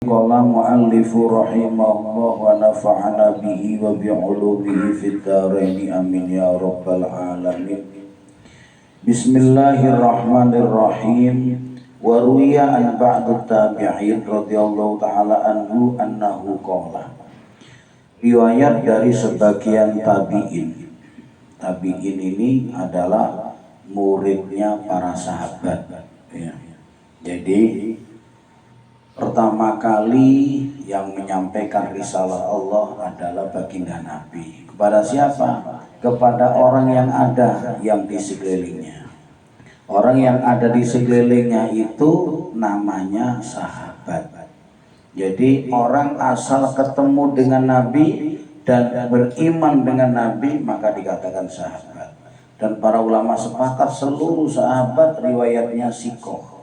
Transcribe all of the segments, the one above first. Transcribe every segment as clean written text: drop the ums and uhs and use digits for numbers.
qala muallifu rahimahullah wa nafa'ana bihi wa bi'ulumihi fid dharain amin ya rabbal alamin. Bismillahirrahmanirrahim. Wa ruwiya an ba'du tabi'in radhiyallahu ta'ala anhu annahu qala. Riwayat dari sebagian tabi'in. Tabi'in ini adalah muridnya para sahabat ya. Jadi pertama kali yang menyampaikan risalah Allah adalah baginda Nabi. Kepada siapa? Kepada orang yang ada yang di sekelilingnya. Orang yang ada di sekelilingnya itu namanya sahabat. Jadi orang asal ketemu dengan Nabi dan beriman dengan Nabi maka dikatakan sahabat. Dan para ulama sepakat seluruh sahabat riwayatnya sikoh.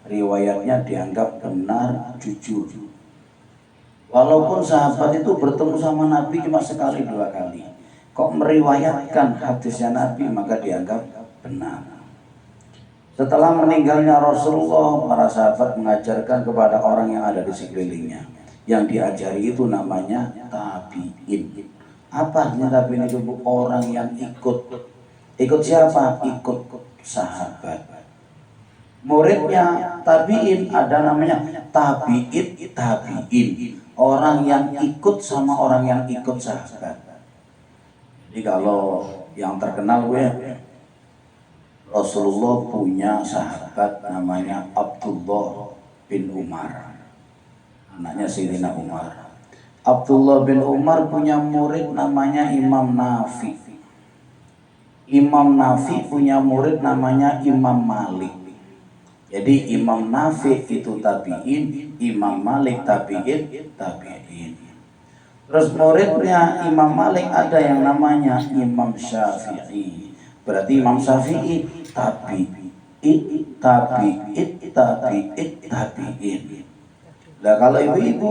Riwayatnya dianggap benar, jujur. Walaupun sahabat itu bertemu sama Nabi cuma sekali dua kali, kok meriwayatkan hadisnya Nabi maka dianggap benar. Setelah meninggalnya Rasulullah, para sahabat mengajarkan kepada orang yang ada di sekelilingnya. Yang diajari itu namanya tabi'in. Apa artinya tabi'in itu? Orang yang ikut. Ikut siapa? Ikut sahabat. Muridnya tabi'in ada namanya tabi'in. Orang yang ikut sama orang yang ikut sahabat. Jadi kalau yang terkenal Rasulullah punya sahabat namanya Abdullah bin Umar. Anaknya Sayyidina Umar. Abdullah bin Umar punya murid namanya Imam Nafi. Imam Nafi punya murid namanya Imam Malik. Jadi Imam Nafi itu tabi'in, Imam Malik tabi'in. Terus muridnya Imam Malik ada yang namanya Imam Syafi'i. Berarti Imam Syafi'i tabi'in. Nah kalau ibu-ibu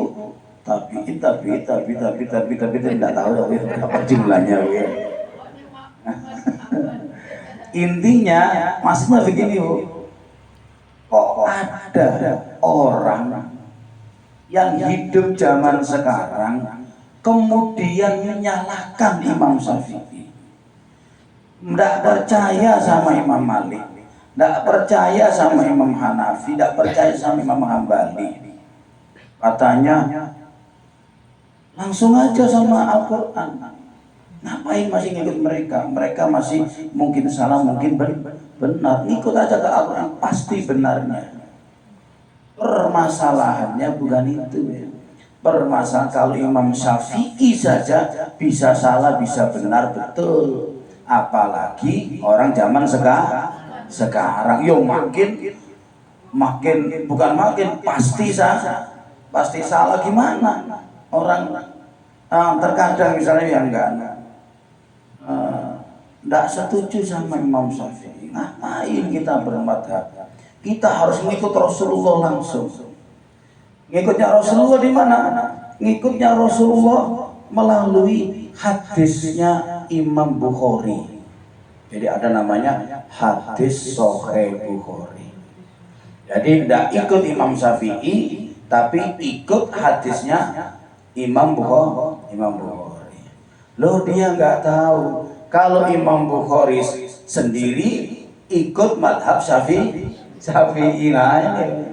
tabi'in tidak tahu apa jumlahnya Intinya maksudnya begini Bu. Kok ada orang yang hidup zaman sekarang kemudian menyalahkan Imam Syafi'i, tidak percaya sama Imam Malik, tidak percaya sama Imam Hanafi, tidak percaya sama Imam Hambali. Katanya langsung aja sama Al-Quran. Ngapain masih ngikut mereka? Mereka masih mungkin salah, mungkin benar. Ikut aja ke Al-Quran, pasti benarnya. Permasalahannya bukan itu ya. Permasalahan kalau Imam Syafi'i saja bisa salah, bisa benar, betul. Apalagi orang zaman sekarang. Yo makin bukan makin pasti salah gimana? Orang terkadang misalnya yang tidak setuju sama Imam Syafi'i. Ngapain kita bermadhab? Kita harus ngikut Rasulullah langsung. Ngikutnya Rasulullah di mana? Ngikutnya Rasulullah melalui hadisnya Imam Bukhari. Jadi ada namanya hadis Sahih Bukhari. Jadi tidak ikut Imam Syafi'i, tapi ikut hadisnya Imam Bukhari. Loh dia nggak tahu kalau Imam Bukhari sendiri ikut madhab Syafi'i. Nah ini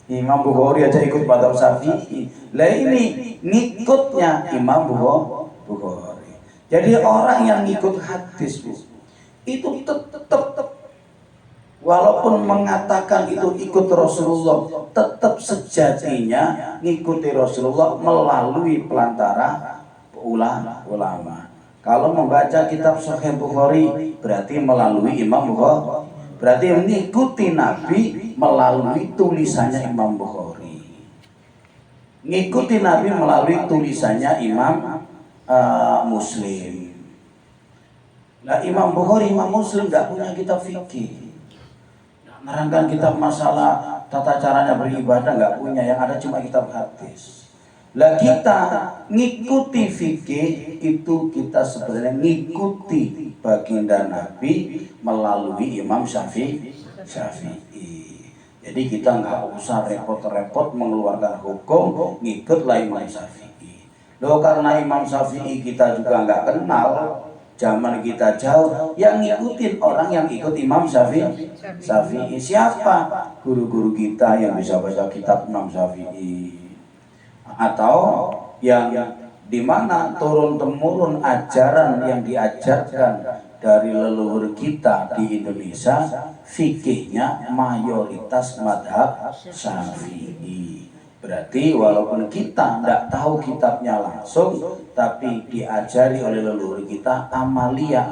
Imam Bukhari aja ikut madhab Syafi'i. Lah ini ngikutnya Imam Bukhari. Jadi orang yang ngikut hadis itu tetap walaupun mengatakan itu ikut Rasulullah, tetap sejatinya ngikuti Rasulullah melalui pelantara ulama. Kalau membaca kitab Sahih Bukhari berarti melalui Imam Bukhari. Berarti mengikuti Nabi melalui tulisannya Imam Bukhari. Ngikuti Nabi melalui tulisannya Imam Muslim. Nah Imam Bukhari, Imam Muslim tidak punya kitab fikih. Nerangkan kitab masalah tata caranya beribadah nggak punya. Yang ada cuma kitab hadis. Lah kita ngikuti fikih itu kita sebenarnya ngikuti baginda Nabi melalui Imam Syafi'i. Jadi kita nggak usah repot-repot mengeluarkan hukum ngikutlah Imam Syafi'i. Loh karena Imam Syafi'i kita juga nggak kenal, zaman kita jauh, yang ngikutin orang yang ikut Imam Syafi'i. Siapa? Guru-guru kita yang bisa baca kitab Imam Syafi'i, atau yang di mana turun-temurun ajaran yang diajarkan dari leluhur kita di Indonesia, fikihnya mayoritas madhab Syafi'i. Berarti walaupun kita tidak tahu kitabnya langsung, tapi diajari oleh leluhur kita, amalia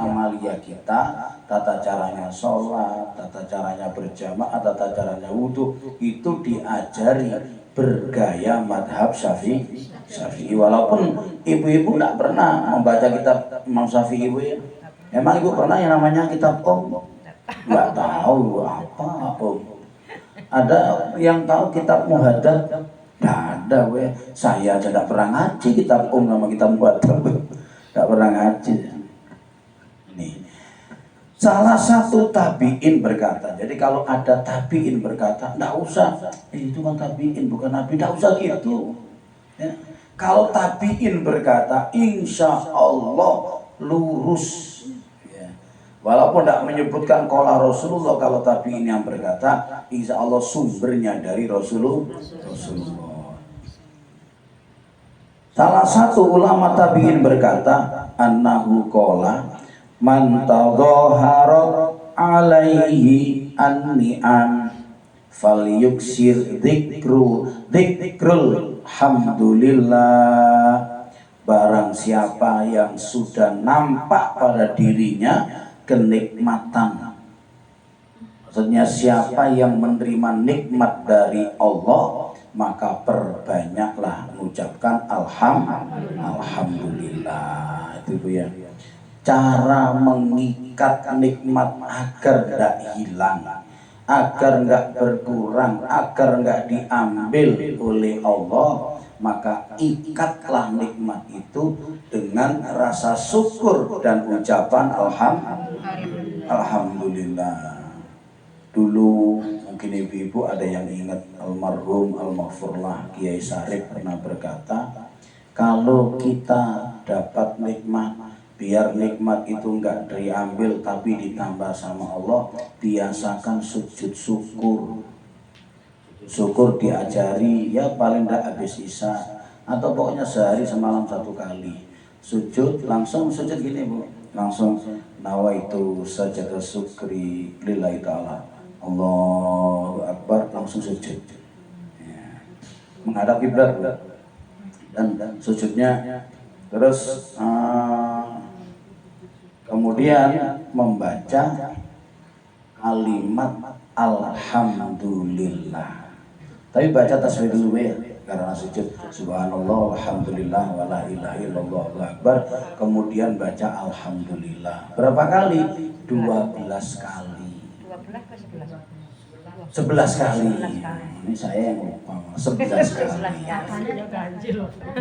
kita, tata caranya sholat, tata caranya berjamaah, tata caranya wudhu, itu diajari bergaya madhab Syafi'i. Walaupun ibu-ibu tidak pernah membaca kitab Imam Syafi'i, ibu ya. Emang ibu pernah yang namanya kitab Nggak tahu apa Om. Ada yang tahu kitab Muhadzab? Nggak ada weh. Saya aja nggak pernah ngaji kitab nama kitab Muhadzab. Nggak pernah ngaji. Nih. Salah satu tabi'in berkata, jadi kalau ada tabi'in berkata, nggak usah, itu kan tabi'in bukan nabi, nggak usah gitu. Ya. Kalau tabi'in berkata, insya Allah lurus. Walaupun tidak menyebutkan qala Rasulullah, kalau tabi'in yang berkata, insya Allah sumbernya dari Rasulullah. Salah satu ulama tabi'in berkata, annahu qala man tadhahara alaihi an-ni'am falyuksir dzikrul hamdulillah. Barang siapa yang sudah nampak pada dirinya kenikmatan, maksudnya siapa yang menerima nikmat dari Allah, maka perbanyaklah mengucapkan alhamdulillah. Itu Bu ya. Cara mengikat nikmat agar tidak hilang, agar nggak berkurang, agar nggak diambil oleh Allah, maka ikatlah nikmat itu dengan rasa syukur dan ucapan alhamdulillah. Dulu mungkin ibu-ibu ada yang ingat almarhum almarfurlah Kiai Sarif pernah berkata, kalau kita dapat nikmat, biar nikmat itu enggak diambil tapi ditambah sama Allah, biasakan sujud syukur. Syukur diajari ya paling tidak habis isya, atau pokoknya sehari semalam 1 kali. Sujud langsung sujud gini Bu, langsung nawaitu sajadah syukri lillahi ta'ala, Allahu Akbar, langsung sujud ya. Menghadap kiblat dan sujudnya. Terus kemudian membaca kalimat alhamdulillah. Tapi baca tasbih dulu ya, karena sujud subhanallah alhamdulillah wala ilaha illallah Allahu akbar. Kemudian baca alhamdulillah. Berapa kali? 12 kali. 11 kali. Ini saya yang lupa. 11 kali.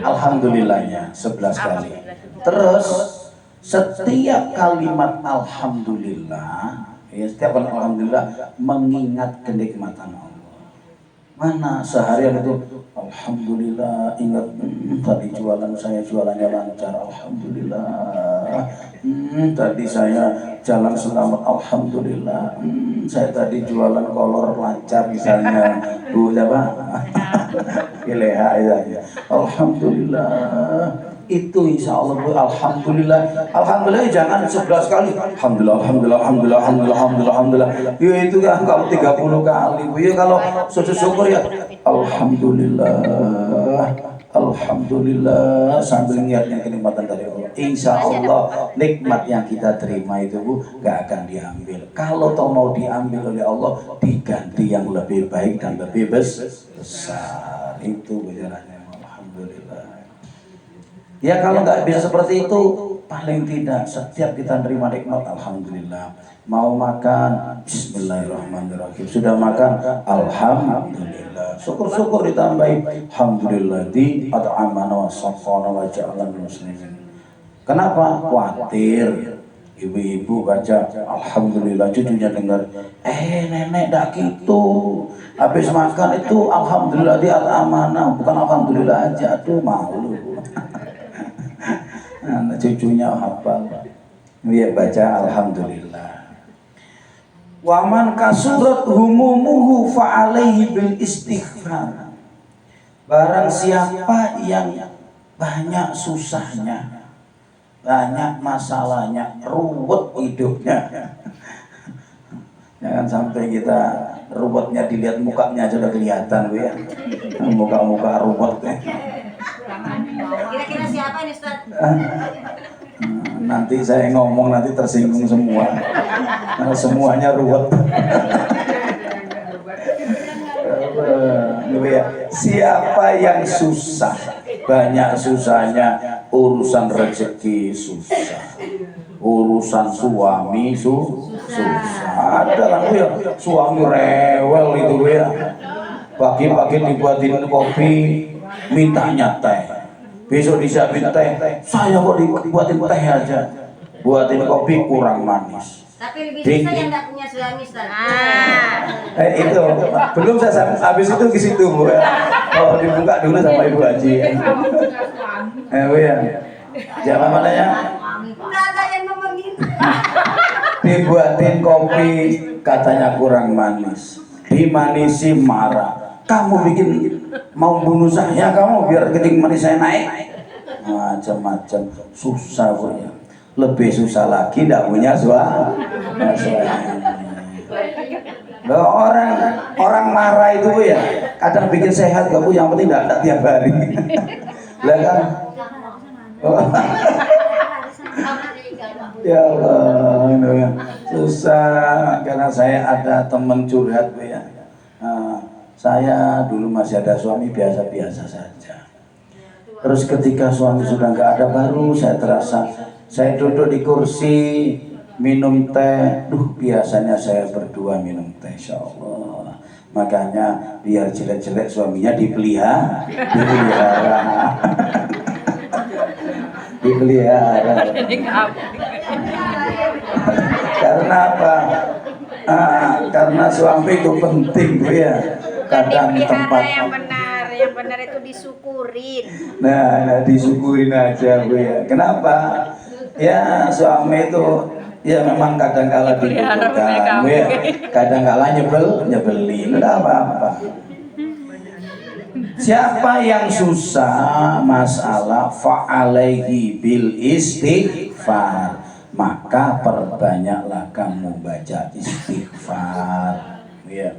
Alhamdulillahnya 11 kali. Terus setiap kalimat alhamdulillah, ya setiap kalimat alhamdulillah mengingat kenikmatan Allah. Mana seharian itu alhamdulillah, ingat tadi jualan saya jualannya lancar, alhamdulillah. Tadi saya jalan selamat, alhamdulillah. Saya tadi jualan kolor lancar misalnya, Bu siapa? Ileha ya. Alhamdulillah. Itu insya Allah Bu, alhamdulillah. Alhamdulillah jangan 11 kali. Alhamdulillah. Ya itu kan kalau 30 kali Bu. Ya kalau sujud syukur ya Alhamdulillah sambil niatnya kenikmatan dari Allah. Insya Allah nikmat yang kita terima itu Bu gak akan diambil. Kalau toh mau diambil oleh Allah, diganti yang lebih baik dan lebih besar. Itu bicaranya. Alhamdulillah. Ya kalau nggak bisa seperti itu, paling tidak setiap kita nerima nikmat alhamdulillah. Mau makan bismillahirrahmanirrahim. Sudah makan alhamdulillah. Syukur-syukur ditambahi alhamdulillah di at'amana wa saqana wa ja'alana muslimin. Kenapa? Khawatir Ibu-ibu baca alhamdulillah, cucunya dengar nenek dak gitu. Habis makan itu alhamdulillah di amanah, bukan alhamdulillah aja, tuh malu. Anak cucunya hafal. Ya baca alhamdulillah. Waman kasurat humumuhu fa'alaihi bil istighfar. Barang siapa yang banyak susahnya, banyak masalahnya, ruwet hidupnya. Jangan sampai kita ruwetnya dilihat mukanya aja udah kelihatan, Bu ya. Muka-muka ruwet. Kira-kira siapa nih, Ustaz? Nanti saya ngomong nanti tersinggung semua. Karena semuanya ruwet. Siapa yang susah, banyak susahnya, urusan rezeki susah, urusan suami susah. Ada kan ya suami rewel itu ya, pagi-pagi dibuatin kopi mintanya teh, besok disiapin teh, saya kok dibuatin teh aja, buatin kopi kurang manis. Tapi lebih susah yang nggak punya suami, Ustaz. Itu belum saya habis itu ke situ, Bu. Oh, dibuka dulu sama Ibu Haji. Bu ya. Jangan mananya? Nggak ada yang ngomongin. Dibuatin kopi katanya kurang manis. Dimanisi marah. Kamu bikin mau bunuh saya kamu biar keting manis saya naik. Macam-macam susah, Bu ya. Lebih susah lagi tidak punya suami. Orang marah itu, Bu ya, kadang bikin sehat gak, Bu, yang penting tidak tiap hari. Lah kan? Ya Allah, susah karena saya ada teman curhat, Bu ya. Saya dulu masih ada suami biasa-biasa saja. Terus ketika suami sudah nggak ada, baru saya terasa saya duduk di kursi minum teh, biasanya saya berdua minum teh, insya Allah. Makanya biar jelek-jelek suaminya dipelihara. Karena apa? Karena suami itu penting, Bu ya. Kadang tempat yang benar itu disyukurin. Nah, disyukurin aja, Bu ya. Kenapa? Ya suami itu ya memang kadang-kala dibutuhkan, ya. Kadang-kala nyebelin, tidak apa-apa. Siapa yang susah masalah fa'alaihi bil istighfar, maka perbanyaklah kamu baca istighfar. Ya.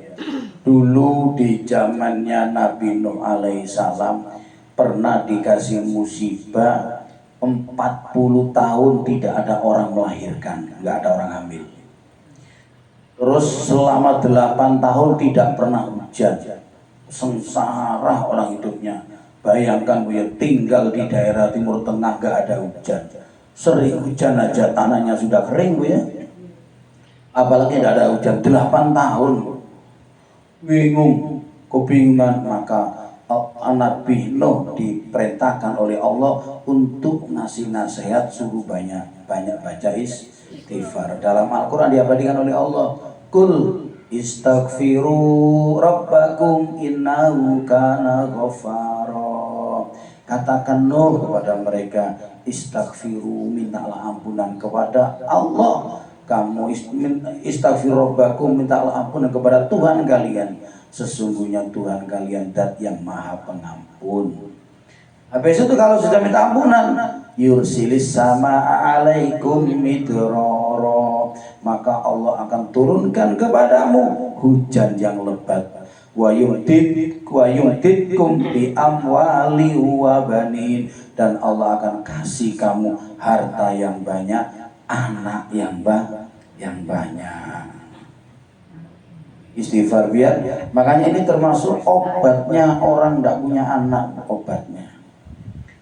Dulu di zamannya Nabi Nuh alaihissalam pernah dikasih musibah 40 tahun tidak ada orang melahirkan, nggak ada orang hamil. Terus selama 8 tahun tidak pernah hujan, sengsara orang hidupnya. Bayangkan, Bu ya, tinggal di daerah Timur Tengah nggak ada hujan, sering hujan aja tanahnya sudah kering, Bu ya. Apalagi tidak ada hujan 8 tahun, bingung, kebingungan. Maka Nabi Nuh diperintahkan oleh Allah untuk ngasih nasihat, suruh banyak baca istighfar. Dalam Al-Quran diabadikan oleh Allah, Kul istaghfiru rabbakum innahu kana ghaffara. Katakan Nuh kepada mereka, istaghfiru, mintalah ampunan kepada Allah. Kamu istaghfiru rabbakum, mintalah ampunan kepada Tuhan kalian. Sesungguhnya Tuhan kalian Dat yang Maha Pengampun. Habis itu kalau sudah minta ampunan, yursilis sama alaikum midrara, maka Allah akan turunkan kepadamu hujan yang lebat. Wa yumdidkum bi amwali wa banin, dan Allah akan kasih kamu harta yang banyak, anak yang banyak. Istighfar, biar makanya ini termasuk obatnya orang tidak punya anak, obatnya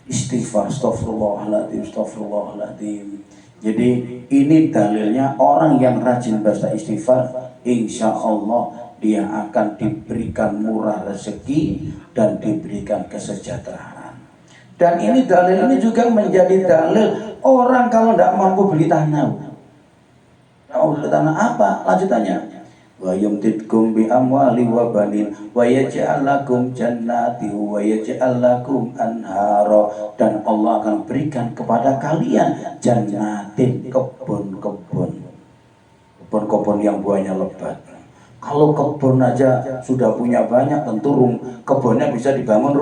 istighfar. Astagfirullahaladzim. Jadi ini dalilnya orang yang rajin baca istighfar, insya Allah dia akan diberikan murah rezeki dan diberikan kesejahteraan. Dan ini dalil ini juga menjadi dalil orang kalau tidak mampu beli tanah, Oh, tanah apa? Lanjutannya. Wa yumtitkum bi amwali wa banin wa yaj'al lakum jannati wa yaj'al lakum anhara, dan Allah akan berikan kepada kalian jannatin, kebun-kebun yang buahnya lebat. Kalau kebun aja sudah punya banyak, tentu kebunnya bisa dibangun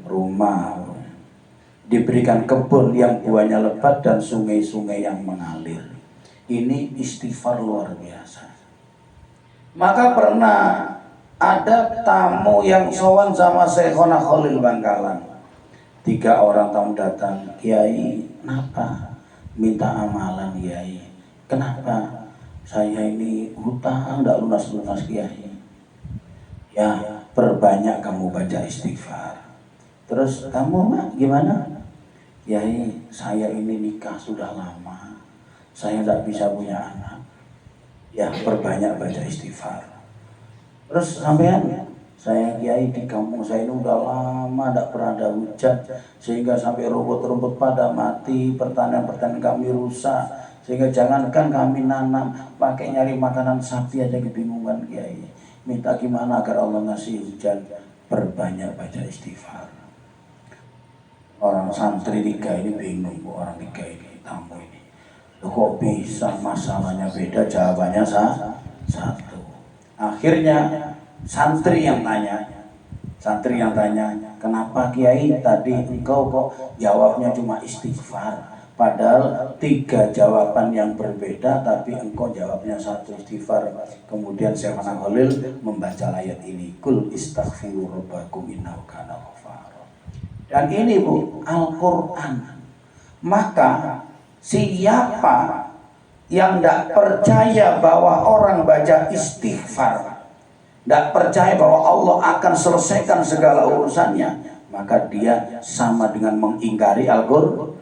rumah. Diberikan kebun yang buahnya lebat dan sungai-sungai yang mengalir. Ini istighfar luar biasa. Maka pernah ada tamu yang sowan sama Syekhona Khalil Bangkalan. 3 orang tamu datang. Kiai, kenapa? Minta amalan Kiai. Kenapa? Saya ini hutang tidak lunas-lunas Kiai. Ya, perbanyak kamu baca istighfar. Terus kamu Mak gimana? Kiai, saya ini nikah sudah lama. Saya tidak bisa punya anak. Ya, perbanyak baca istighfar. Terus sampean, saya Kiai di kampung saya ini udah lama tidak pernah ada hujan, sehingga sampai rumput-rumput pada mati, pertanian-pertanian kami rusak, sehingga jangankan kami nanam, pakai nyari makanan sapi aja kebingungan Kiai. Minta gimana agar Allah ngasih hujan? Perbanyak baca istighfar. Orang santri 3 ini bingung, orang 3 ini tamu ini. Kok bisa masalahnya beda, jawabannya satu. Akhirnya santri yang tanya, kenapa Kiai tadi engkau kok jawabnya cuma istighfar, padahal 3 jawaban yang berbeda tapi engkau jawabnya satu, istighfar. Kemudian Syekhona Khalil membaca ayat ini, kul istaghfiru rabbakum innahu kana ghafara. Dan ini Bu, Al-Quran. Maka siapa yang tidak percaya bahwa orang baca istighfar, tidak percaya bahwa Allah akan selesaikan segala urusannya, maka dia sama dengan mengingkari Al-Quran.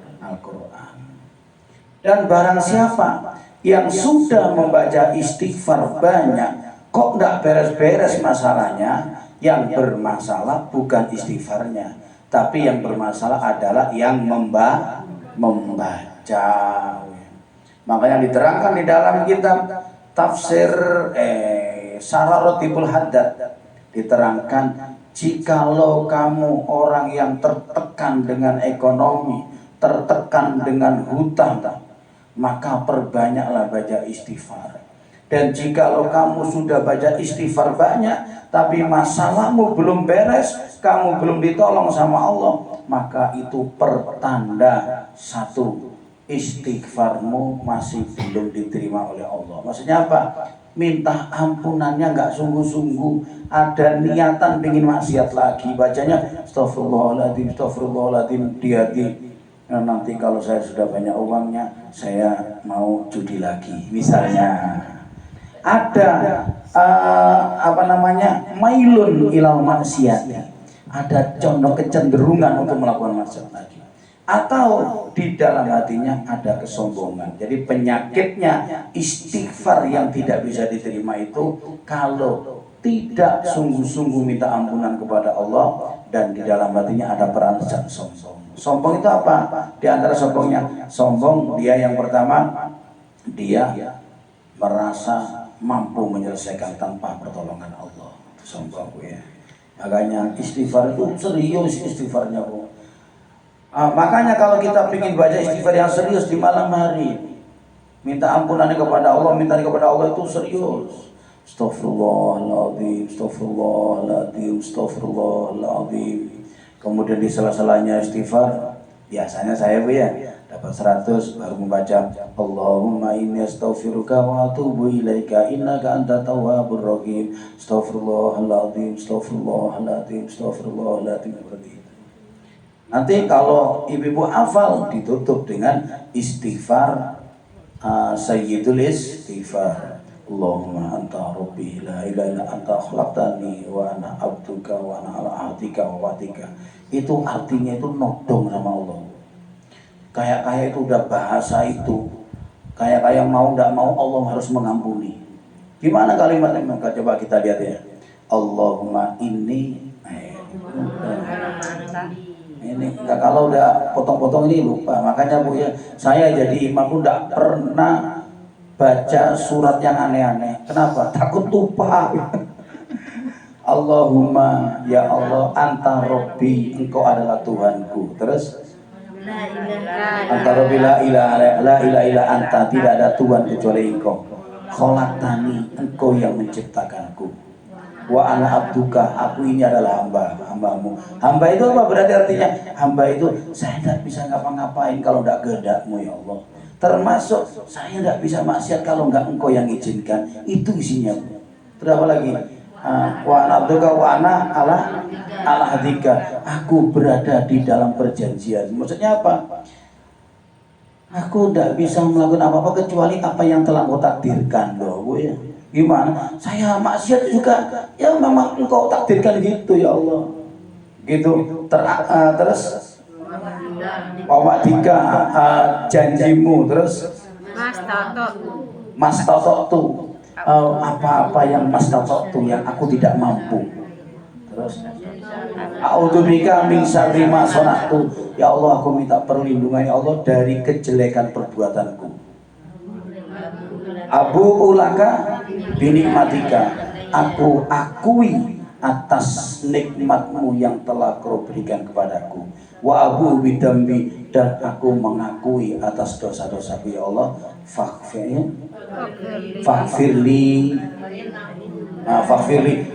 Dan barang siapa yang sudah membaca istighfar banyak, kok tidak beres-beres masalahnya, yang bermasalah bukan istighfarnya, tapi yang bermasalah adalah yang membaca. Makanya diterangkan di dalam kitab tafsir Syarah Ratibul Haddad, diterangkan, jikalau kamu orang yang tertekan dengan ekonomi, tertekan dengan hutang, maka perbanyaklah baca istighfar. Dan jikalau kamu sudah baca istighfar banyak, tapi masalahmu belum beres, kamu belum ditolong sama Allah, maka itu pertanda satu, istighfarmu masih belum diterima oleh Allah. Maksudnya apa? Minta ampunannya nggak sungguh-sungguh, ada niatan ingin maksiat lagi, bacanya astagfirullahaladzim, astagfirullahaladzim di hati. Nah, nanti kalau saya sudah banyak uangnya, saya mau judi lagi, misalnya. Ada mailun ilal maksiat, ada condong kecenderungan untuk melakukan maksiat lagi. Atau di dalam hatinya ada kesombongan. Jadi penyakitnya istighfar yang tidak bisa diterima itu kalau tidak sungguh-sungguh minta ampunan kepada Allah dan di dalam hatinya ada perasaan sombong. Sombong itu apa? Di antara sombongnya, sombong dia yang pertama, dia merasa mampu menyelesaikan tanpa pertolongan Allah. Sombong ya. Makanya istighfar itu serius istighfarnya Bu. Makanya kalau kita ingin baca istighfar yang serius di malam hari, minta ampunannya kepada Allah, minta kepada Allah itu serius. Astagfirullahaladzim, astagfirullahaladzim, astagfirullahaladzim. Kemudian di sela-selanya istighfar, biasanya saya Bu ya, dapat 100 baru membaca Allahumma inni astaghfiruka wa atubu ilaika innaka antat tawwabur rahim. Astagfirullahaladzim, astagfirullahaladzim, astagfirullahaladzim. Nanti kalau ibu-ibu hafal ditutup dengan istighfar sayyidul istighfar. Allahumma anta rabbi la ilaha illa anta khalaqtani wa ana abduka wa ana ala ahdika wa wa'dika. Itu artinya itu nodong sama Allah. Kayak itu udah bahasa itu. Kayak mau enggak mau Allah harus mengampuni. Gimana kalimatnya? Maka coba kita lihat ya. Allahumma inni ini kalau udah potong-potong ini lupa. Makanya Bu ya, saya jadi imam pun tidak pernah baca surat yang aneh-aneh. Kenapa? Takut lupa. Allahumma ya Allah anta Robbi, engkau adalah Tuhanku. Terus antara bila la ilaha illa anta, tidak ada Tuhan kecuali engkau. Khalaqtani, engkau yang menciptakanku. Wa ana abduka, aku ini adalah hambamu. Hamba itu apa? Berarti artinya hamba itu saya tidak bisa ngapa-ngapain kalau tidak kehendakmu ya Allah. Termasuk saya tidak bisa maksiat kalau enggak engkau yang izinkan. Itu isinya. Terus apa lagi? Wa ana abduka wa ana ala hadika, aku berada di dalam perjanjian. Maksudnya apa? Aku tidak bisa melakukan apa-apa kecuali apa yang telah kau takdirkan loh, Bu ya. Gimana? Saya maksiat juga, ya memang engkau takdirkan gitu ya Allah. Gitu. Terus Wawadika, janjimu. Terus Mas Toto tuh apa-apa yang Mas Toto tuh yang aku tidak mampu. Terus A'udzubika min syarri ma sana'tu, ya Allah aku minta perlindungan ya Allah dari kejelekan perbuatanku. Abu ulaka binikmatika, aku akui atas nikmatmu yang telah kau berikan kepadaku. Wa abu bidambi, dan aku mengakui atas dosa-dosaku ya Allah. Faghfirli,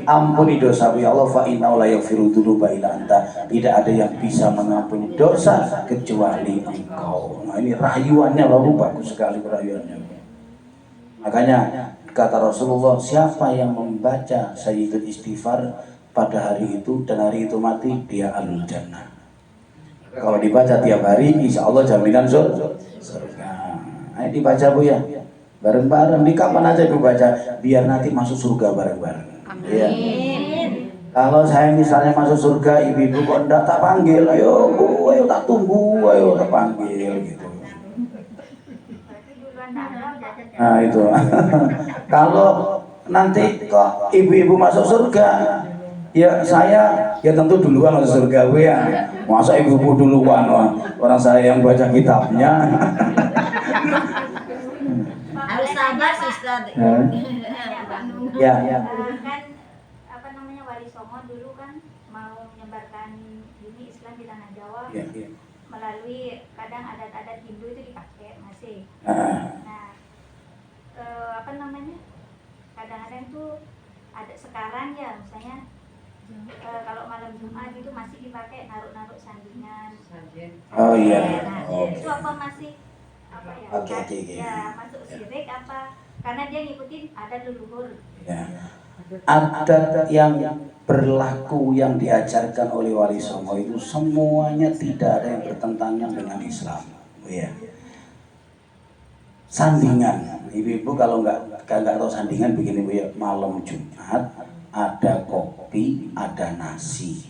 ampuni dosaku ya Allah. Fa innahu la yaghfiru dzunuba illa anta, tidak ada yang bisa mengampuni dosa kecuali engkau. Nah ini rayuannya lalu bagus sekali rayuannya. Makanya kata Rasulullah, siapa yang membaca Sayyidul Istighfar pada hari itu dan hari itu mati, dia ahlul jannah. Kalau dibaca tiap hari, insya Allah jaminan surga. Ayo dibaca Bu ya, bareng-bareng. Di kapan aja Bu baca, biar nanti masuk surga bareng-bareng. Ya. Kalau saya misalnya masuk surga, ibu-ibu kok enggak tak panggil, ayo Bu, ayo tak tunggu, ayo tak panggil gitu. Nah itu. Kalau nanti kok ibu-ibu masuk surga, ya saya ya tentu duluan masuk surga Bu ya. Masa ibu-ibu duluan, orang saya yang baca kitabnya. Harus sabar sih Ustaz. Ya. Kan apa namanya Wali Songo dulu kan mau menyebarkan ini Islam di tanah Jawa. Ya. Melalui kadang adat-adat Hindu itu dipakai masih. Apa namanya, kadang-kadang tuh ada sekarang ya misalnya kalau malam Jumat itu masih dipakai naruh-naruh sandingan. Oh iya. Nah, itu apa masih apa ya? Oke. Ya masuk syirik apa? Karena dia ngikutin adat leluhur. Ya. Adat yang berlaku yang diajarkan oleh Wali Songo itu semuanya tidak ada yang bertentangan dengan Islam. Ya. Sandingan, ibu-ibu kalau nggak tahu sandingan begini Bu ya, malam Jumat ada kopi, ada nasi,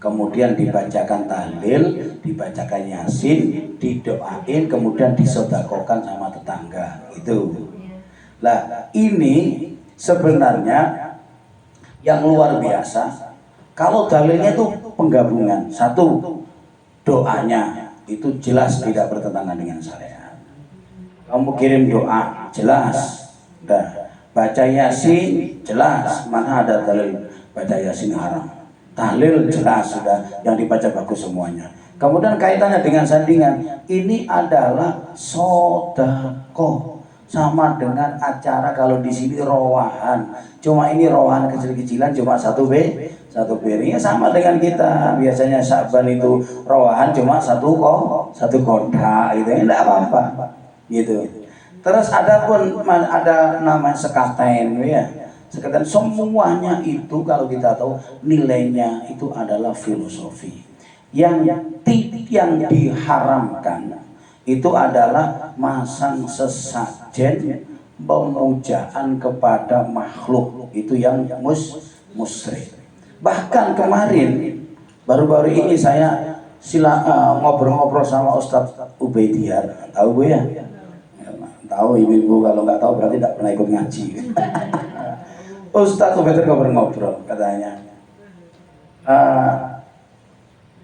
kemudian dibacakan tahlil, dibacakan yasin, didoain, kemudian disedekahkan sama tetangga itu. Lah ini sebenarnya yang luar biasa. Kalau dalilnya itu penggabungan, satu doanya itu jelas tidak bertentangan dengan syariat. Kamu kirim doa, jelas. Baca yasin, jelas. Mana ada dalil baca yasin haram. Tahlil jelas sudah, yang dibaca bagus semuanya. Kemudian kaitannya dengan sandingan, ini adalah sodako, sama dengan acara kalau di sini rowahan. Cuma ini rowahan kecil-kecilan, cuma satu piringnya, sama dengan kita. Biasanya Sa'ban itu rowahan cuma satu kotak, itu tidak apa-apa. Gitu. Terus ada nama sekaten ya. Sekaten semuanya itu kalau kita tahu nilainya itu adalah filosofi. Yang diharamkan itu adalah masang sesajen pemujaan kepada makhluk, itu yang musyrik. Bahkan kemarin baru-baru ini saya ngobrol-ngobrol sama Ustadz Ubaidiyah, tahu Bu ya? Tahu ibu-ibu, kalau nggak tahu berarti tidak pernah ikut ngaji. Ustadz Ubaidiyah ngobrol katanya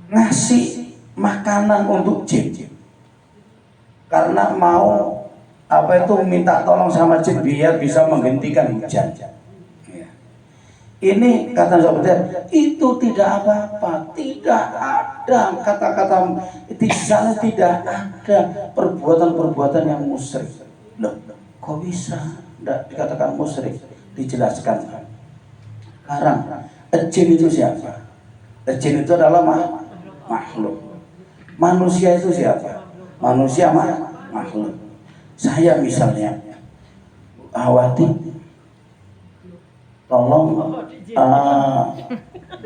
ngasih makanan untuk jin karena mau apa itu minta tolong sama jin biar bisa menghentikan hujan. Ya. Ini kata sahabat, itu tidak apa-apa, tidak ada kata-kata di sana, tidak ada perbuatan-perbuatan yang musyrik. Loh, kok bisa tidak dikatakan musyrik? Dijelaskan. Sekarang, jin itu siapa? Jin itu adalah makhluk. Manusia itu siapa? Manusia makhluk. Saya misalnya, Awati, tolong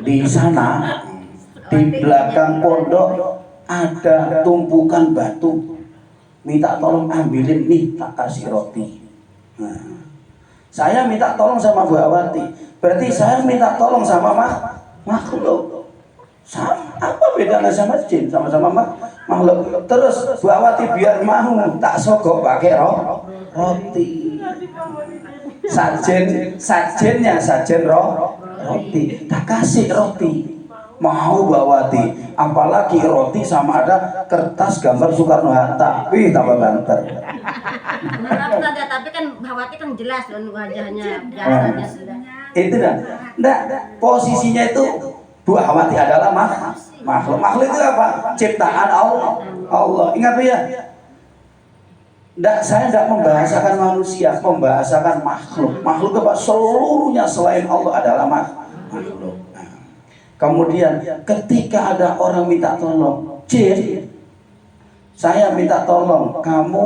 di sana, di belakang pondok ada tumpukan batu, minta tolong ambilin nih, tak kasih roti. Nah, saya minta tolong sama Bu Awati, berarti saya minta tolong sama makhluk. Apa bedanya sama jin? Sama-sama makhluk. Terus Bu Awati biar mau tak sogok pakai roti. Sajen roti. Tak kasih roti. Mau Bu Awati, apalagi roti sama ada kertas gambar Soekarno Hatta. Wih, tambah banter. Maaf saja, tapi kan Bawati kan jelas dan wajahnya biasanya sudah. Itu dah. Nggak, posisinya itu Bu Awati adalah makhluk. Makhluk itu apa? Ciptaan Allah. Ingat ya. Saya tidak membahasakan manusia, membahasakan makhluk. Makhluk apa? Seluruhnya selain Allah adalah makhluk. Kemudian ketika ada orang minta tolong, jin, saya minta tolong, kamu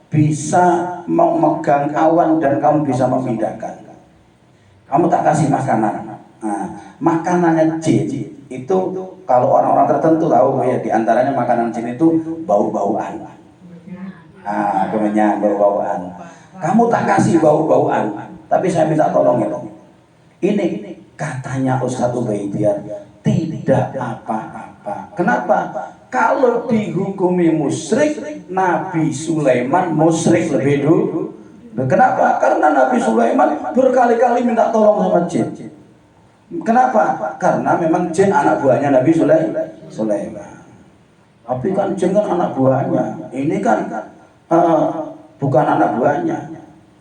bisa memegang awan dan kamu bisa memindahkan. Kamu tak kasih makanan. Nah, makanannya jin itu kalau orang-orang tertentu tahu ya, diantaranya makanan jin itu bau-bauan. Kemenyan bau-bauan. Kamu tak kasih bau-bauan, tapi saya minta tolong itu. Ini katanya Ustadz Ubaidiar tidak apa-apa. Kenapa? Kalau dihukumi musyrik, Nabi Sulaiman musyrik lebih dulu. Kenapa? Karena Nabi Sulaiman berkali-kali minta tolong sama jin. Kenapa? Karena memang jin anak buahnya Nabi Sulaiman. Tapi kan jin kan anak buahnya. Ini kan bukan anak buahnya.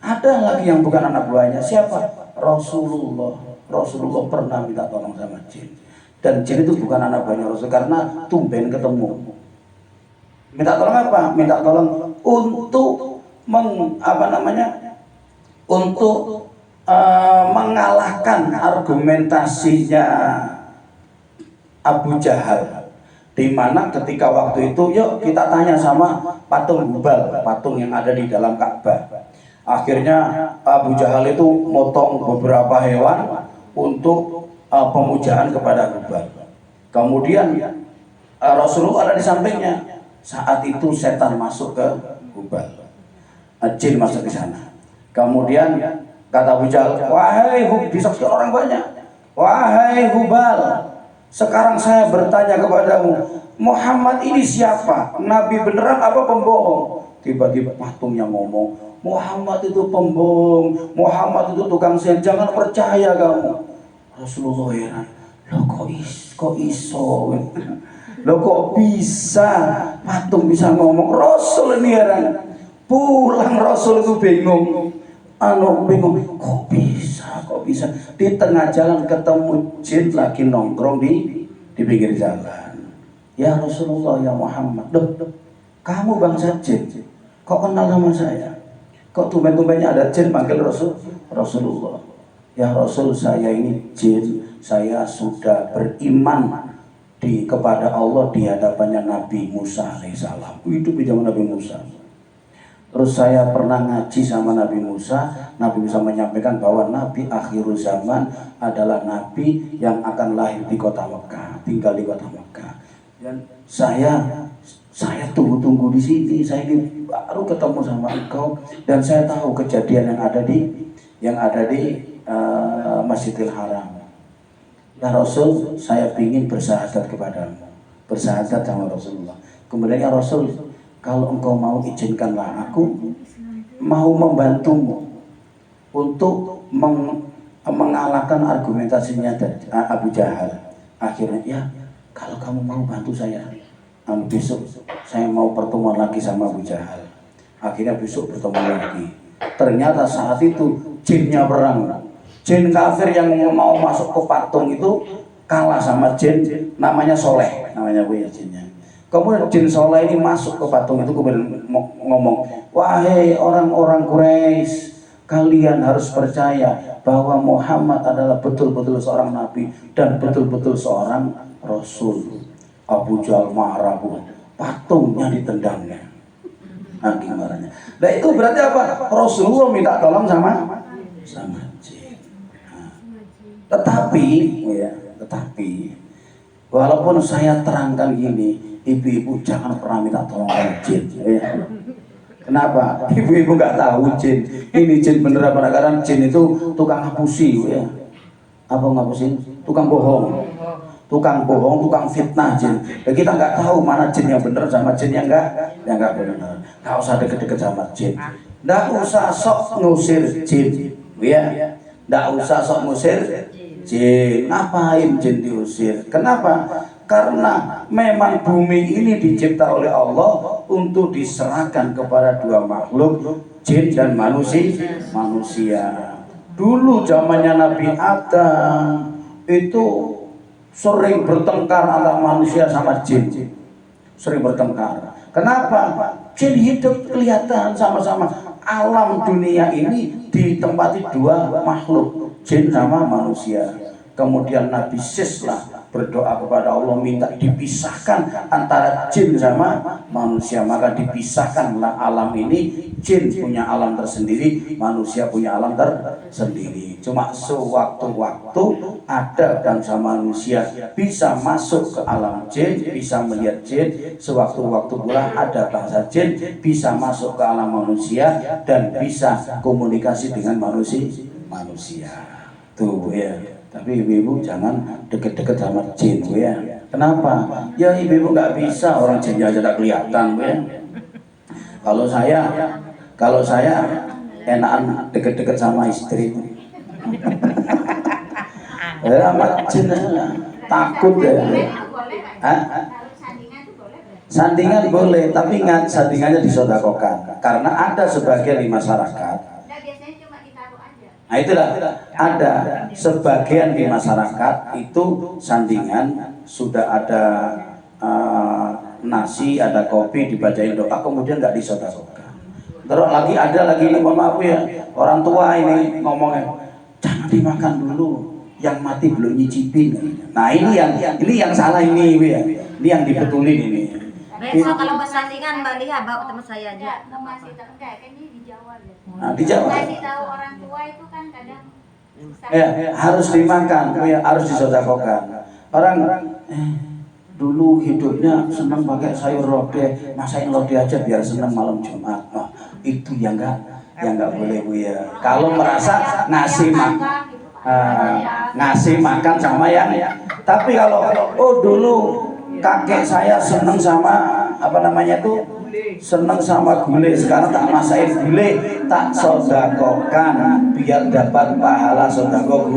Ada lagi yang bukan anak buahnya. Siapa? Rasulullah pernah minta tolong sama jin. Dan jin itu bukan anak buahnya Rasul karena tumben ketemu. Minta tolong apa? Minta tolong untuk mengalahkan argumentasinya Abu Jahal. Di mana ketika waktu itu, yuk kita tanya sama patung Hubal, patung yang ada di dalam Ka'bah. Akhirnya Abu Jahal itu motong beberapa hewan untuk pemujaan kepada Hubal. Kemudian Rasulullah ada di sampingnya. Saat itu setan masuk ke Hubal, jin masuk di sana. Kemudian kata Abu Jahal, wahai Hubal, disaksikan orang banyak, wahai Hubal, sekarang saya bertanya kepadamu, Muhammad ini siapa? Nabi beneran apa pembohong? Tiba-tiba patung yang ngomong, Muhammad itu pembohong, Muhammad itu tukang sihir, jangan percaya kamu. Rasulullah heran, kok iso? Loh kok bisa patung bisa ngomong? Rasul ini heran. Pulang Rasul itu bingung. Bingung, kok bisa? Di tengah jalan ketemu jin lagi nongkrong di pinggir jalan. Ya Rasulullah, ya Muhammad, kamu bangsa jin, kok kenal sama saya? Kok tumben-tumbennya ada jin panggil Rasulullah? Ya Rasul, saya ini jin, saya sudah beriman kepada Allah di hadapannya Nabi Musa alaihissalam. Itu di zaman Nabi Musa. Terus saya pernah ngaji sama Nabi Musa menyampaikan bahwa Nabi akhir zaman adalah Nabi yang akan lahir di kota Mekah, tinggal di kota Mekah. Dan saya tunggu di sini, saya ini baru ketemu sama engkau dan saya tahu kejadian yang ada di Masjidil Haram. Ya Rasul, saya ingin bersahadat kepadamu, bersahadat sama Rasulullah. Kemudian ya Rasul, kalau engkau mau izinkanlah aku mau membantumu untuk mengalahkan argumentasinya Abu Jahal. Akhirnya ya, kalau kamu mau bantu saya, besok saya mau pertemuan lagi sama Abu Jahal. Akhirnya besok bertemu lagi. Ternyata saat itu jinnya perang. Jin kafir yang mau masuk ke patung itu kalah sama jin namanya Soleh, namanya Bu ya jinnya. Kemudian jin Soleh ini masuk ke patung itu kemudian ngomong, wahai orang-orang Quraisy, kalian harus percaya bahwa Muhammad adalah betul-betul seorang nabi dan betul-betul seorang rasul. Abu Jahal marah, patungnya ditendangnya. Nah gimana? Nah itu berarti apa? Rasulullah minta tolong sama jin. Nah, tetapi walaupun saya terangkan gini, ibu-ibu jangan pernah minta tolong sama jin. Ya. Kenapa? Ibu-ibu nggak tahu jin. Ini jin bener apa? Kadang jin itu tukang ngapusi, ya. Apa ngapusin? Tukang bohong, tukang fitnah jin. Dan kita nggak tahu mana jin yang bener sama jin yang nggak benar. Nggak usah deket-deket sama jin. Nggak usah sok ngusir jin, ya. Nggak usah sok ngusir jin. Ngapain jin diusir? Kenapa? Karena memang bumi ini dicipta oleh Allah untuk diserahkan kepada dua makhluk, jin dan manusia. Dulu zamannya Nabi Adam itu sering bertengkar antara manusia sama jin. Sering bertengkar. Kenapa? Jin hidup kelihatan sama-sama. Alam dunia ini ditempati dua makhluk, jin sama manusia. Kemudian Nabi Sislah berdoa kepada Allah minta dipisahkan antara jin sama manusia, maka dipisahkanlah alam ini. Jin punya alam tersendiri, manusia punya alam tersendiri. Cuma sewaktu-waktu ada bangsa manusia bisa masuk ke alam jin, bisa melihat jin. Sewaktu-waktu pula ada bangsa jin bisa masuk ke alam manusia dan bisa komunikasi dengan manusia. Tuh ya. Tapi ibu-ibu jangan deket-deket sama jin, ya. Kenapa? Ya ibu-ibu nggak bisa, orang jinnya aja tak kelihatan, ya. Kalau saya enakan deket-deket sama istri. Sama jin takut ya. Sandingan boleh, tapi ingat sandingannya disodakokan. Karena ada sebagian di masyarakat. Nah itulah ada sebagian di masyarakat itu sandingan sudah ada nasi, ada kopi, dibacain doa, kemudian nggak disodakokan. Terus ada lagi ini, mohon maaf ya, orang tua ini ngomongnya jangan dimakan dulu, yang mati belum nyicipin. Nah ini yang salah ini ya, ini yang dibetulin ini. Besok kalau bersandingan Mbak Lia bawa teman saya aja. Masih enggak kan ini di Jawa ya. Nah, di Jawa. Kasih tahu orang tua itu kan kadang harus dimakan, ya, harus disodakokan. Orang dulu hidupnya senang pakai sayur lodeh, masain lodeh aja biar senang malam Jumat. Nah, itu yang enggak boleh Bu ya. Kalau merasa ngasih makan sama yang, tapi kalau dulu kakek saya senang sama senang sama gulai, sekarang tak masain gulai, tak sodakokan biar dapat pahala sodako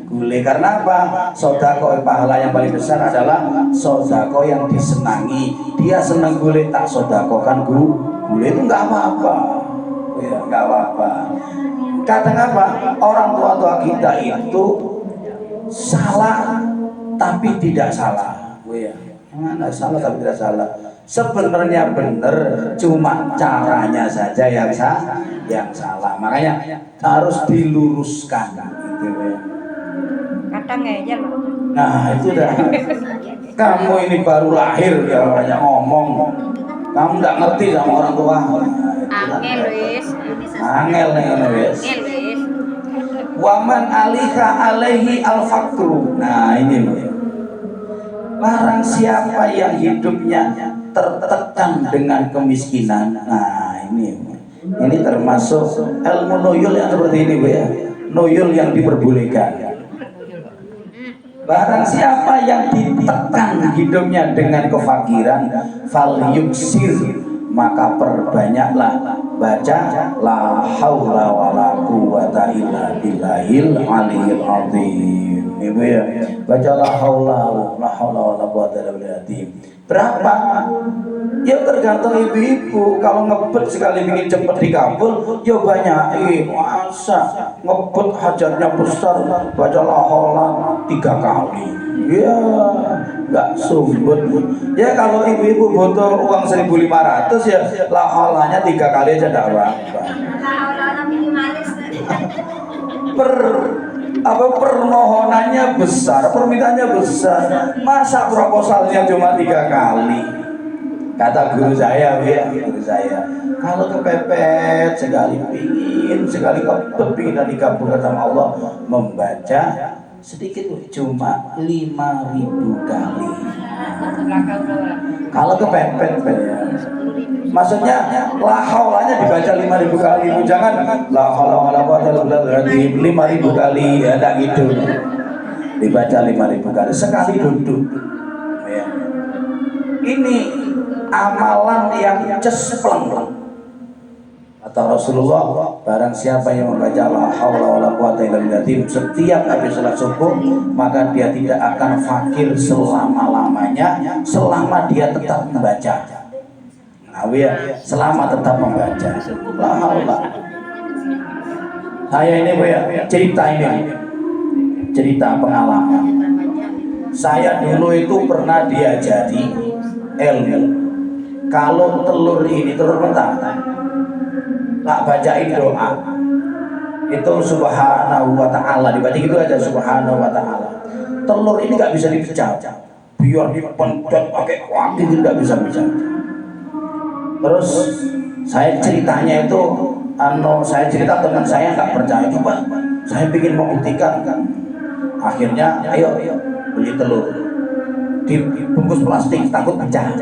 gulai. Karena apa? Sodako pahala yang paling besar adalah sodako yang disenangi. Dia senang gulai, tak sodakokan gulai, itu nggak apa-apa, ya nggak apa-apa. Kadang apa? Orang tua-tua kita itu salah tapi tidak salah, ya. Nggak salah tapi tidak salah. Sebenarnya benar, cuma caranya saja yang salah. Makanya harus diluruskan gitu ya. Kadang aja loh. Nah itu dah. Kamu ini baru lahir ya banyak ngomong. Kamu nggak ngerti sama orang tua. Angel Luis. Angel Luis. Waman alika alaihi al-fakru. Nah ini loh. Barang siapa yang hidupnya tertekan dengan kemiskinan, nah ini termasuk ilmu nuyul yang seperti ini Bu ya, nuyul yang diperbolehkan. Barang siapa yang ditekan hidupnya dengan kefakiran, fal yuksir, maka perbanyaklah baca la haula wala quwata illa billahil aliyil azim. Ibu ya, baca la haula wala quwata illa billahil azim. Berapa Ya tergantung ibu-ibu. Kalau ngebet sekali ingin cepat dikabul, ya banyak. Masa ngebet hajatnya besar, baca la haula 3 kali. Ya nggak sumbut. Ya kalau ibu-ibu butuh uang 1.500 ya la haulanya 3 kali aja tidak apa-apa. Orang minimalis. Permohonannya besar, permintaannya besar. Masa proposalnya cuma 3 kali? Kata guru saya, guru saya, kalau kepepet sekali pingin, sekali kepingin dan dikabulkan sama Allah, membaca sedikit cuma 5.000 kali. Kalau kepepet, maksudnya la haulanya dibaca 5.000 kali, jangan la haula wala quwwata illa billah 5.000 kali, ya enggak gitu. Dibaca 5.000 kali sekali duduk. Ya. Ini amalan yang cespleng. Kata Rasulullah, barang siapa yang membaca la haula wala quwwata illa billah setiap habis salat subuh, maka dia tidak akan fakir selama-lamanya selama dia tetap membaca. Nah, ya, selama tetap membaca. La haula. Saya ini Bu ya, cerita pengalaman. Saya dulu itu pernah diajari ilmu. Kalau telur mentah, tak bacain doa. Itu subhanahu wa ta'ala, dibaca gitu aja, subhanahu wa ta'ala. Telur ini nggak bisa dipecah, biar dipencet pakai kaki nggak bisa. Terus saya ceritanya itu, saya cerita teman saya nggak percaya, coba saya bikin membuktikan kan. Akhirnya ayo beli telur, dibungkus plastik takut pecah.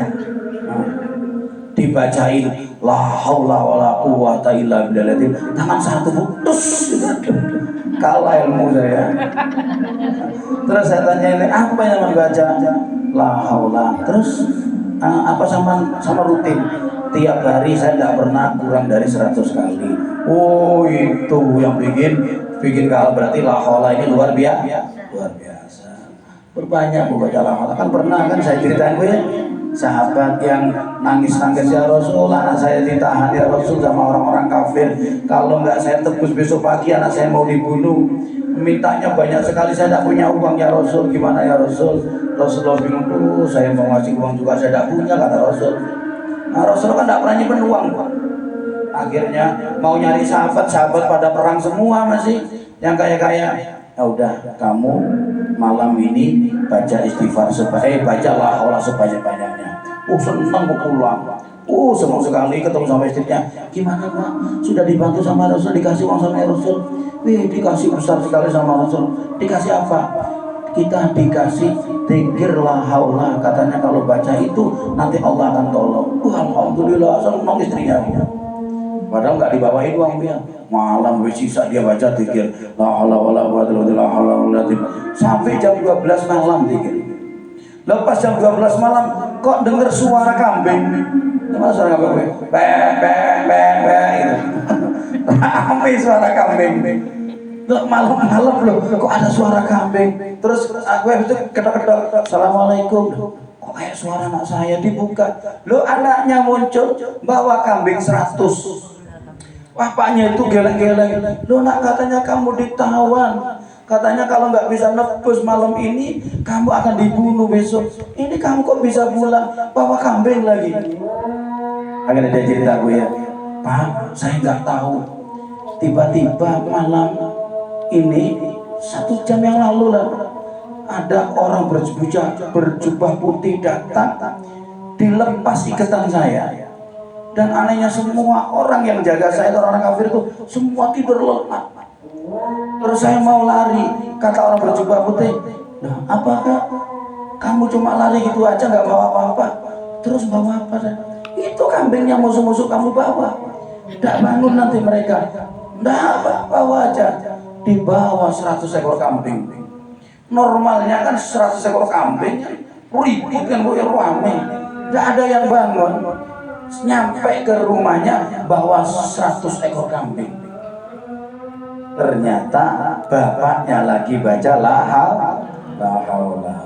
Dibacain la haula wala quwwata illa billah, tangan satu putus, kalah ilmu saya. Terus saya tanya ini apa yang membaca la haula, terus apa sama rutin tiap hari saya tidak pernah kurang dari 100 kali. Oh itu yang bikin kalah, berarti la haula ini luar biasa. Berbanyak membaca la haula. Kan pernah kan saya ceritain Bu ya, sahabat yang nangis ya Rasul, anak saya ditahan ya Rasul sama orang-orang kafir, kalau nggak saya tebus besok pagi anak saya mau dibunuh, mintanya banyak sekali, saya tidak punya uang ya Rasul, gimana ya Rasul? Rasulullah bingung, tuh saya mau ngasih uang juga saya tidak punya, kata Rasul. Nah Rasul kan tidak pernah nyimpen uang. Akhirnya mau nyari sahabat pada perang semua, masih yang kaya-kaya. Ya udah, kamu malam ini baca istighfar baca la haula sebanyak-banyaknya. Senang mau pulang. Senang sekali ketemu sama istrinya. Gimana Pak? Sudah dibantu sama Rasul, dikasih uang sama Rasul. Dikasih besar sekali sama Rasul. Dikasih apa? Kita dikasih dzikir la haula. Katanya kalau baca itu nanti Allah akan tolong. Alhamdulillah, senang istrinya. Padahal nggak dibawain uang dia. Malam sisa dia baca dzikir la haula wala quwwata illa billah sampai jam 12 malam dzikir. Lepas jam 12 malam kok dengar suara kambing. Gimana suara kambing? Be gitu. Ramai suara kambing. Malam loh, kok ada suara kambing. Terus aku itu kedok-kedok, assalamualaikum. Kok kayak suara anak saya, dibuka. Loh anaknya muncul bawa kambing 100. Bapaknya itu geleng-geleng. Loh nak, katanya kamu ditawan. Katanya kalau nggak bisa nebus malam ini, kamu akan dibunuh besok. Ini kamu kok bisa pulang bawa kambing lagi? Akhirnya dia cerita gue ya, Pak, saya nggak tahu. Tiba-tiba malam ini 1 jam yang lalu lah, ada orang berjubah putih datang, dilepas ikatan saya. Dan anehnya semua orang yang jaga saya, orang kafir itu semua tidur lelap. Terus saya mau lari, kata orang berjubah putih, nah apakah kamu cuma lari gitu aja nggak bawa apa-apa? Terus bawa apa? Itu kambing yang musuh-musuh kamu bawa. Tidak bangun nanti mereka. Tidak bawa aja. Dibawa 100 ekor kambing. Normalnya kan 100 ekor kambing ribut kan Bu, rame. Tidak ada yang bangun. Nyampe ke rumahnya bawa 100 ekor kambing. Ternyata bapaknya lagi baca la haula.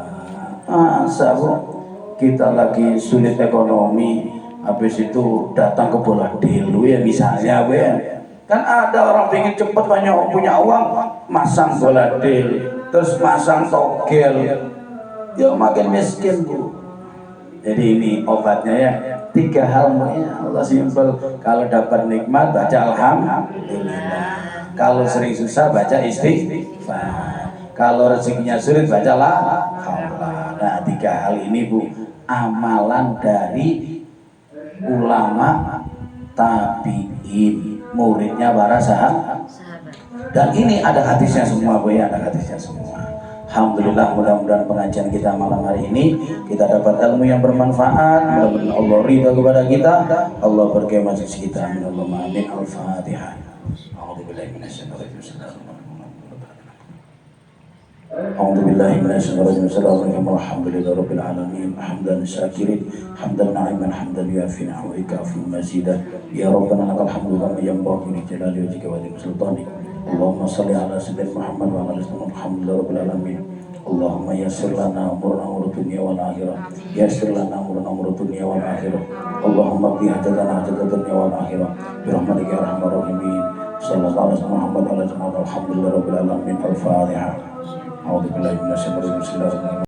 Masa Bu, kita lagi sulit ekonomi, habis itu datang ke bola delu ya misalnya we. Kan ada orang pengen cepet banyak punya uang, masang bola del, terus masang togel, ya makin miskin Bu. Jadi ini obatnya ya, 3 hal ya Allah simpel. Kalau dapat nikmat baca alhamdulillah, kalau sering susah baca istighfar, kalau rezekinya sulit baca la haula. Nah 3 hal ini Bu, amalan dari ulama tabi'in, muridnya para sahabat. Dan ini ada hadisnya semua Bu ya, ada hadisnya semua. Alhamdulillah, mudah-mudahan pengajian kita malam hari ini kita dapat ilmu yang bermanfaat. Mudah-mudahan Allah ridha kepada kita, Allah berkahi masuk kita. Amin Allahumma amin. Al-Fatihah. A'udzubillahi minasyaitonir rajim. A'udzubillahi minasyaitonir rajim. Alhamdulillahi rabbil alamin. Hamdan syakirin, hamdan na'iman, hamdan yuafi ni'amahu wa yukafi mazidah. Ya Rabbana lakal hamdu kama yanbaghi li jalali wajhika wa li sultanik. Allahumma salli ala sayyidina Muhammad wa ala ali Muhammad rabbil alamin. Allahumma yassir lana umurana wa dunya wal akhirah. Yassir lana umurana wa dunya wal akhirah. Allahumma qi hajatana hajat dunya wal akhirah. Bi rahmatika ya arhamar rahimin. Sallallahu alaihi Muhammad wa ala alihi alhamdulillahi rabbil alamin. Al-Fatihah. A'udzu billahi minasyaitonir rajim.